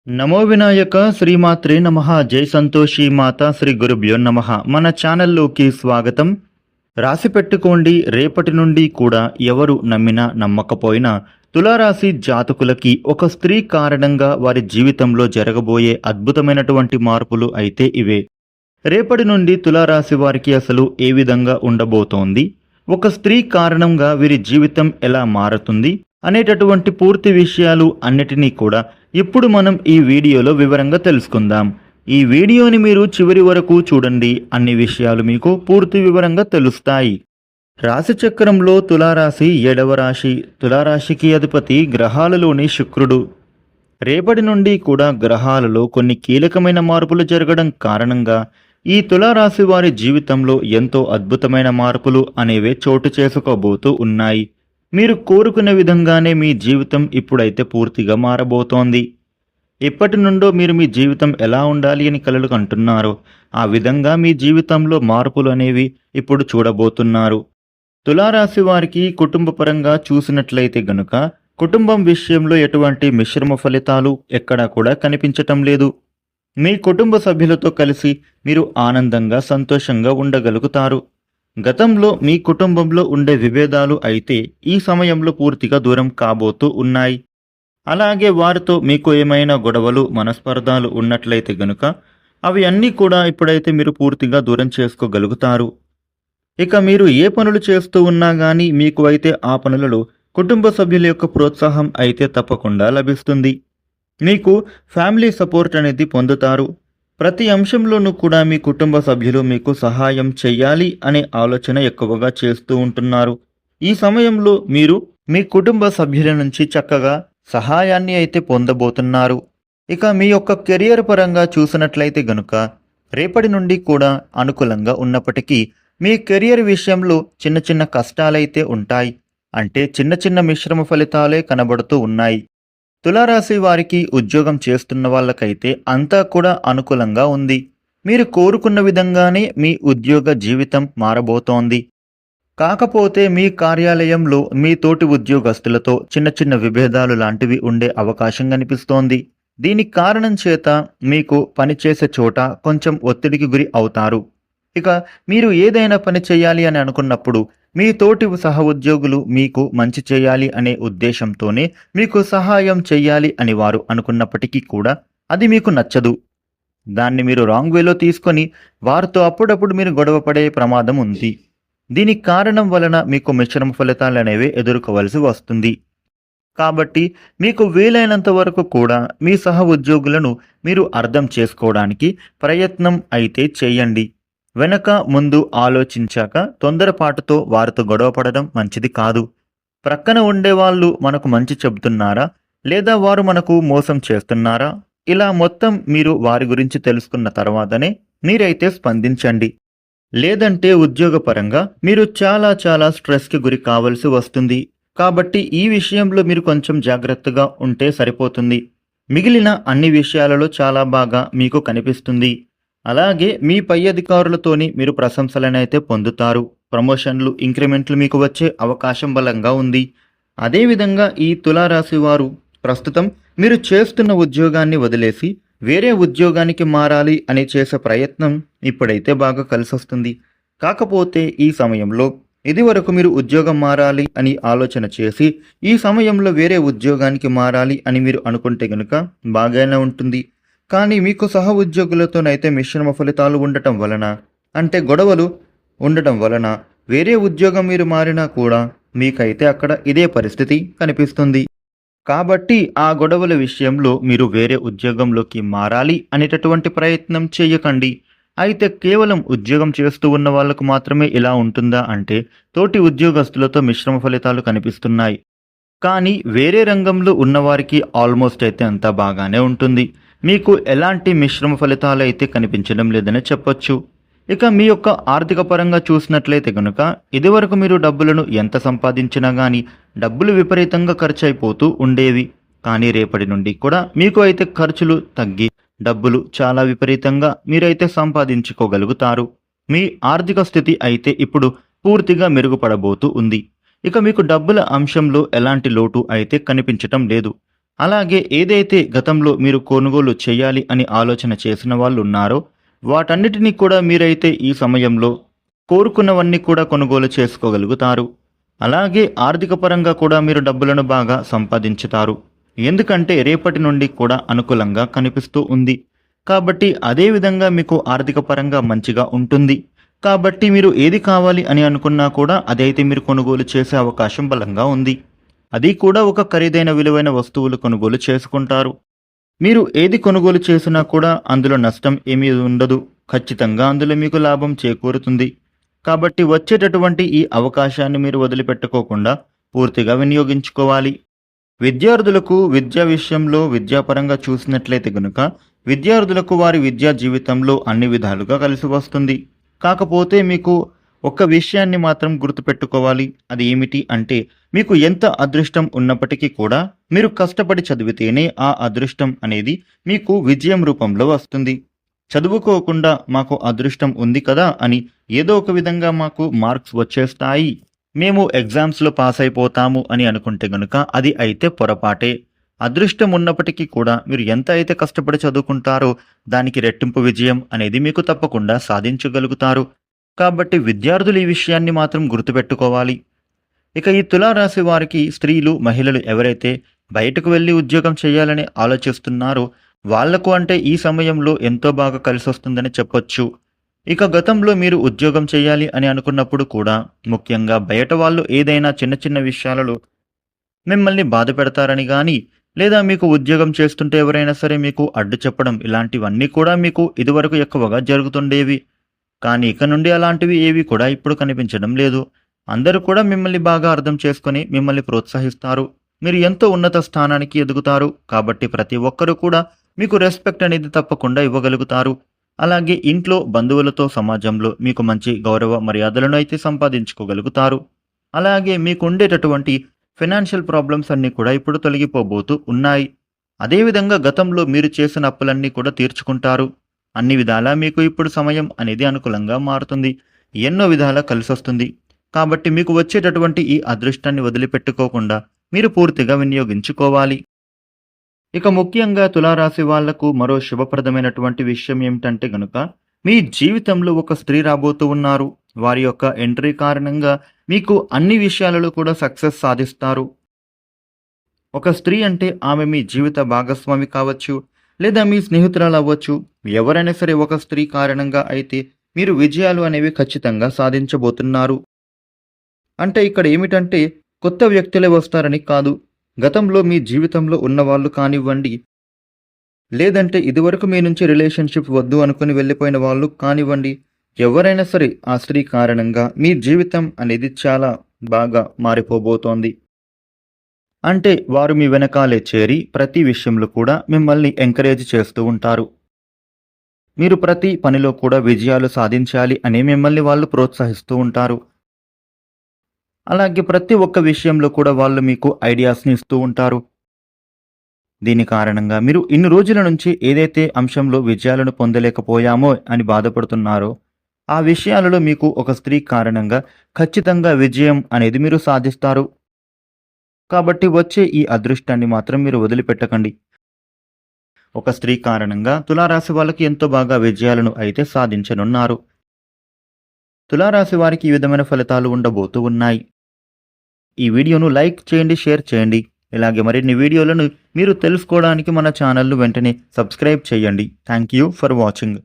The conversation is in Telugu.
నమో వినాయక శ్రీమాత్రే నమః. జై సంతోషి మాత శ్రీ గురుభ్యో నమః. మన ఛానల్లోకి స్వాగతం. రాసి పెట్టుకోండి, రేపటి నుండి కూడా ఎవరు నమ్మినా నమ్మకపోయినా తులారాశి జాతకులకి ఒక స్త్రీ కారణంగా వారి జీవితంలో జరగబోయే అద్భుతమైనటువంటి మార్పులు అయితే ఇవే. రేపటి నుండి తులారాశి వారికి అసలు ఏ విధంగా ఉండబోతోంది, ఒక స్త్రీ కారణంగా వీరి జీవితం ఎలా మారుతుంది అనేటటువంటి పూర్తి విషయాలు అన్నిటినీ కూడా ఇప్పుడు మనం ఈ వీడియోలో వివరంగా తెలుసుకుందాం. ఈ వీడియోని మీరు చివరి వరకు చూడండి, అన్ని విషయాలు మీకు పూర్తి వివరంగా తెలుస్తాయి. రాశి చక్రంలో తులారాశి 7వ రాశి. తులారాశికి అధిపతి గ్రహాలలోని శుక్రుడు. రేపటి నుండి కూడా గ్రహాలలో కొన్ని కీలకమైన మార్పులు జరగడం కారణంగా ఈ తులారాశి వారి జీవితంలో ఎంతో అద్భుతమైన మార్పులు అనేవే చోటు చేసుకోబోతూ ఉన్నాయి. మీరు కోరుకున్న విధంగానే మీ జీవితం ఇప్పుడైతే పూర్తిగా మారబోతోంది. ఎప్పటి నుండో మీరు మీ జీవితం ఎలా ఉండాలి అని కలలు కంటున్నారో ఆ విధంగా మీ జీవితంలో మార్పులు అనేవి ఇప్పుడు చూడబోతున్నారు. తులారాశి వారికి కుటుంబ పరంగా చూసినట్లయితే గనుక కుటుంబం విషయంలో ఎటువంటి మిశ్రమ ఫలితాలు ఎక్కడా కూడా కనిపించటం లేదు. మీ కుటుంబ సభ్యులతో కలిసి మీరు ఆనందంగా సంతోషంగా ఉండగలుగుతారు. గతంలో మీ కుటుంబంలో ఉండే విభేదాలు అయితే ఈ సమయంలో పూర్తిగా దూరం కాబోతూ ఉన్నాయి. అలాగే వారితో మీకు ఏమైనా గొడవలు మనస్పర్ధాలు ఉన్నట్లయితే గనుక అవి అన్నీ కూడా ఇప్పుడైతే మీరు పూర్తిగా దూరం చేసుకోగలుగుతారు. ఇక మీరు ఏ పనులు చేస్తూ ఉన్నా కానీ మీకు అయితే ఆ పనులలో కుటుంబ సభ్యుల యొక్క ప్రోత్సాహం అయితే తప్పకుండా లభిస్తుంది. మీకు ఫ్యామిలీ సపోర్ట్ అనేది పొందుతారు. ప్రతి అంశంలోనూ కూడా మీ కుటుంబ సభ్యులు మీకు సహాయం చెయ్యాలి అనే ఆలోచన ఎక్కువగా చేస్తూ ఉంటున్నారు. ఈ సమయంలో మీరు మీ కుటుంబ సభ్యుల నుంచి చక్కగా సహాయాన్ని అయితే పొందబోతున్నారు. ఇక మీ యొక్క కెరియర్ పరంగా చూసినట్లయితే గనుక రేపటి నుండి కూడా అనుకూలంగా ఉన్నప్పటికీ మీ కెరియర్ విషయంలో చిన్న చిన్న కష్టాలైతే ఉంటాయి. అంటే చిన్న చిన్న మిశ్రమ ఫలితాలే కనబడుతూ ఉన్నాయి. తులారాశి వారికి ఉద్యోగం చేస్తున్న వాళ్ళకైతే అంతా కూడా అనుకూలంగా ఉంది. మీరు కోరుకున్న విధంగానే మీ ఉద్యోగ జీవితం మారబోతోంది. కాకపోతే మీ కార్యాలయంలో మీ తోటి ఉద్యోగస్తులతో చిన్న చిన్న విభేదాలు లాంటివి ఉండే అవకాశం కనిపిస్తోంది. దీనికి కారణం చేత మీకు పనిచేసే చోట కొంచెం ఒత్తిడికి గురి అవుతారు. ఇక మీరు ఏదైనా పని చేయాలి అని అనుకున్నప్పుడు మీ తోటి సహ ఉద్యోగులు మీకు మంచి చేయాలి అనే ఉద్దేశంతోనే మీకు సహాయం చెయ్యాలి అని వారు అనుకున్నప్పటికీ కూడా అది మీకు నచ్చదు. దాన్ని మీరు రాంగ్ వేలో తీసుకొని వారితో అప్పుడప్పుడు మీరు గొడవ పడే ప్రమాదం ఉంది. దీనికి కారణం వలన మీకు మిశ్రమ ఫలితాలు అనేవి ఎదుర్కోవలసి వస్తుంది. కాబట్టి మీకు వీలైనంత వరకు కూడా మీ సహ ఉద్యోగులను మీరు అర్థం చేసుకోవడానికి ప్రయత్నం అయితే చేయండి. వెనక ముందు ఆలోచించాక తొందరపాటుతో వారితో గొడవపడడం మంచిది కాదు. ప్రక్కన ఉండేవాళ్ళు మనకు మంచి చెబుతున్నారా లేదా వారు మనకు మోసం చేస్తున్నారా, ఇలా మొత్తం మీరు వారి గురించి తెలుసుకున్న తర్వాతనే మీరైతే స్పందించండి. లేదంటే ఉద్యోగపరంగా మీరు చాలా స్ట్రెస్కి గురి కావలసి వస్తుంది. కాబట్టి ఈ విషయంలో మీరు కొంచెం జాగ్రత్తగా ఉంటే సరిపోతుంది. మిగిలిన అన్ని విషయాలలో చాలా బాగా మీకు కనిపిస్తుంది. అలాగే మీ పై అధికారులతోని మీరు ప్రశంసలనైతే పొందుతారు. ప్రమోషన్లు, ఇంక్రిమెంట్లు మీకు వచ్చే అవకాశం బలంగా ఉంది. అదేవిధంగా ఈ తులారాశి వారు ప్రస్తుతం మీరు చేస్తున్న ఉద్యోగాన్ని వదిలేసి వేరే ఉద్యోగానికి మారాలి అని చేసే ప్రయత్నం ఇప్పుడైతే బాగా కలిసొస్తుంది. కాకపోతే ఈ సమయంలో ఇదివరకు మీరు ఉద్యోగం మారాలి అని ఆలోచన చేసి ఈ సమయంలో వేరే ఉద్యోగానికి మారాలి అని మీరు అనుకుంటే కనుక బాగానే ఉంటుంది. కానీ మీకు సహ ఉద్యోగులతోనైతే మిశ్రమ ఫలితాలు ఉండటం వలన, అంటే గొడవలు ఉండటం వలన వేరే ఉద్యోగం మీరు మారినా కూడా మీకైతే అక్కడ ఇదే పరిస్థితి కనిపిస్తుంది. కాబట్టి ఆ గొడవల విషయంలో మీరు వేరే ఉద్యోగంలోకి మారాలి అనేటటువంటి ప్రయత్నం చేయకండి. అయితే కేవలం ఉద్యోగం చేస్తూ ఉన్న వాళ్లకు మాత్రమే ఇలా ఉంటుందా అంటే తోటి ఉద్యోగస్తులతో మిశ్రమ ఫలితాలు కనిపిస్తున్నాయి. కానీ వేరే రంగంలో ఉన్నవారికి ఆల్మోస్ట్ అయితే అంతా బాగానే ఉంటుంది. మీకు ఎలాంటి మిశ్రమ ఫలితాలు అయితే కనిపించడం లేదని చెప్పొచ్చు. ఇక మీ యొక్క ఆర్థిక పరంగా చూసినట్లయితే కనుక ఇదివరకు మీరు డబ్బులను ఎంత సంపాదించినా కానీ డబ్బులు విపరీతంగా ఖర్చు అయిపోతూ ఉండేవి. కానీ రేపటి నుండి కూడా మీకు అయితే ఖర్చులు తగ్గి డబ్బులు చాలా విపరీతంగా మీరైతే సంపాదించుకోగలుగుతారు. మీ ఆర్థిక స్థితి అయితే ఇప్పుడు పూర్తిగా మెరుగుపడబోతూ ఉంది. ఇక మీకు డబ్బుల అంశంలో ఎలాంటి లోటు అయితే కనిపించటం లేదు. అలాగే ఏదైతే గతంలో మీరు కొనుగోలు చేయాలి అని ఆలోచన చేసిన వాళ్ళు ఉన్నారో వాటన్నిటినీ కూడా మీరైతే ఈ సమయంలో కోరుకున్నవన్నీ కూడా కొనుగోలు చేసుకోగలుగుతారు. అలాగే ఆర్థిక పరంగా కూడా మీరు డబ్బులను బాగా సంపాదించుతారు. ఎందుకంటే రేపటి నుండి కూడా అనుకూలంగా కనిపిస్తూ ఉంది. కాబట్టి అదే విధంగా మీకు ఆర్థిక పరంగా మంచిగా ఉంటుంది. కాబట్టి మీరు ఏది కావాలి అని అనుకున్నా కూడా అదైతే మీరు కొనుగోలు చేసే అవకాశం బలంగా ఉంది. అది కూడా ఒక ఖరీదైన విలువైన వస్తువులు కొనుగోలు చేసుకుంటారు. మీరు ఏది కొనుగోలు చేసినా కూడా అందులో నష్టం ఏమీ ఉండదు. ఖచ్చితంగా అందులో మీకు లాభం చేకూరుతుంది. కాబట్టి వచ్చేటటువంటి ఈ అవకాశాన్ని మీరు వదిలిపెట్టుకోకుండా పూర్తిగా వినియోగించుకోవాలి. విద్యార్థులకు విద్యా విషయంలో విద్యాపరంగా చూసినట్లయితే గనుక విద్యార్థులకు వారి విద్యా జీవితంలో అన్ని విధాలుగా కలిసి వస్తుంది. కాకపోతే మీకు ఒక్క విషయాన్ని మాత్రం గుర్తుపెట్టుకోవాలి. అది ఏమిటి అంటే మీకు ఎంత అదృష్టం ఉన్నప్పటికీ కూడా మీరు కష్టపడి చదివితేనే ఆ అదృష్టం అనేది మీకు విజయం రూపంలో వస్తుంది. చదువుకోకుండా మాకు అదృష్టం ఉంది కదా అని ఏదో ఒక విధంగా మాకు మార్క్స్ వచ్చేస్తాయి, మేము ఎగ్జామ్స్లో పాస్ అయిపోతాము అని అనుకుంటే గనుక అది అయితే పొరపాటే. అదృష్టం ఉన్నప్పటికీ కూడా మీరు ఎంత అయితే కష్టపడి చదువుకుంటారో దానికి రెట్టింపు విజయం అనేది మీకు తప్పకుండా సాధించగలుగుతారు. కాబట్టి విద్యార్థులు ఈ విషయాన్ని మాత్రం గుర్తుపెట్టుకోవాలి. ఇక ఈ తులారాశి వారికి స్త్రీలు మహిళలు ఎవరైతే బయటకు వెళ్ళి ఉద్యోగం చేయాలని ఆలోచిస్తున్నారో వాళ్లకు అంటే ఈ సమయంలో ఎంతో బాగా కలిసొస్తుందని చెప్పొచ్చు. ఇక గతంలో మీరు ఉద్యోగం చేయాలి అని అనుకున్నప్పుడు కూడా ముఖ్యంగా బయట వాళ్ళు ఏదైనా చిన్న చిన్న విషయాలలో మిమ్మల్ని బాధ పెడతారని కానీ లేదా మీకు ఉద్యోగం చేస్తుంటే ఎవరైనా సరే మీకు అడ్డు చెప్పడం ఇలాంటివన్నీ కూడా మీకు ఇదివరకు ఎక్కువగా జరుగుతుండేవి. కానీ ఇక నుండి అలాంటివి ఏవి కూడా ఇప్పుడు కనిపించడం లేదు. అందరూ కూడా మిమ్మల్ని బాగా అర్థం చేసుకొని మిమ్మల్ని ప్రోత్సహిస్తారు. మీరు ఎంతో ఉన్నత స్థానానికి ఎదుగుతారు. కాబట్టి ప్రతి ఒక్కరూ కూడా మీకు రెస్పెక్ట్ అనేది తప్పకుండా ఇవ్వగలుగుతారు. అలాగే ఇంట్లో బంధువులతో సమాజంలో మీకు మంచి గౌరవ మర్యాదలను అయితే సంపాదించుకోగలుగుతారు. అలాగే మీకు ఉండేటటువంటి ఫైనాన్షియల్ ప్రాబ్లమ్స్ అన్నీ కూడా ఇప్పుడు తొలగిపోబోతూ ఉన్నాయి. అదేవిధంగా గతంలో మీరు చేసిన అప్పులన్నీ కూడా తీర్చుకుంటారు. అన్ని విధాలా మీకు ఇప్పుడు సమయం అనేది అనుకూలంగా మారుతుంది. ఎన్నో విధాలా కలిసొస్తుంది. కాబట్టి మీకు వచ్చేటటువంటి ఈ అదృష్టాన్ని వదిలిపెట్టుకోకుండా మీరు పూర్తిగా వినియోగించుకోవాలి. ఇక ముఖ్యంగా తులారాశి వాళ్లకు మరో శుభప్రదమైనటువంటి విషయం ఏమిటంటే గనుక మీ జీవితంలో ఒక స్త్రీ రాబోతూ ఉన్నారు. వారి యొక్క ఎంట్రీ కారణంగా మీకు అన్ని విషయాలలో కూడా సక్సెస్ సాధిస్తారు. ఒక స్త్రీ అంటే ఆమె మీ జీవిత భాగస్వామి కావచ్చు, లేదా మీ స్నేహితురాలు అవ్వచ్చు. ఎవరైనా సరే ఒక స్త్రీ కారణంగా అయితే మీరు విజయాలు అనేవి ఖచ్చితంగా సాధించబోతున్నారు. అంటే ఇక్కడ ఏమిటంటే కొత్త వ్యక్తులే వస్తారని కాదు. గతంలో మీ జీవితంలో ఉన్నవాళ్ళు కానివ్వండి, లేదంటే ఇదివరకు మీ నుంచి రిలేషన్షిప్ వద్దు అనుకుని వెళ్ళిపోయిన వాళ్ళు కానివ్వండి, ఎవరైనా సరే ఆ స్త్రీ కారణంగా మీ జీవితం అనేది చాలా బాగా మారిపోబోతోంది. అంటే వారు మీ వెనకాలే చేరి ప్రతి విషయంలో కూడా మిమ్మల్ని ఎంకరేజ్ చేస్తూ ఉంటారు. మీరు ప్రతి పనిలో కూడా విజయాలు సాధించాలి అని మిమ్మల్ని వాళ్ళు ప్రోత్సహిస్తూ ఉంటారు. అలాగే ప్రతి ఒక్క విషయంలో కూడా వాళ్ళు మీకు ఐడియాస్ని ఇస్తూ ఉంటారు. దీని కారణంగా మీరు ఇన్ని రోజుల నుంచి ఏదైతే అంశంలో విజయాలను పొందలేకపోయామో అని బాధపడుతున్నారో ఆ విషయాలలో మీకు ఒక స్త్రీ కారణంగా ఖచ్చితంగా విజయం అనేది మీరు సాధిస్తారు. కాబట్టి వచ్చే ఈ అదృష్టాన్ని మాత్రం మీరు వదిలిపెట్టకండి. ఒక స్త్రీ కారణంగా తులారాశి వాళ్ళకి ఎంతో బాగా విజయాలను అయితే సాధించనున్నారు. తులారాశి వారికి ఈ విధమైన ఫలితాలు ఉండబోతూ ఉన్నాయి. ఈ వీడియోను లైక్ చేయండి, షేర్ చేయండి. ఇలాగే మరిన్ని వీడియోలను మీరు తెలుసుకోవడానికి మన ఛానల్ను వెంటనే సబ్స్క్రైబ్ చేయండి. Thank you for watching.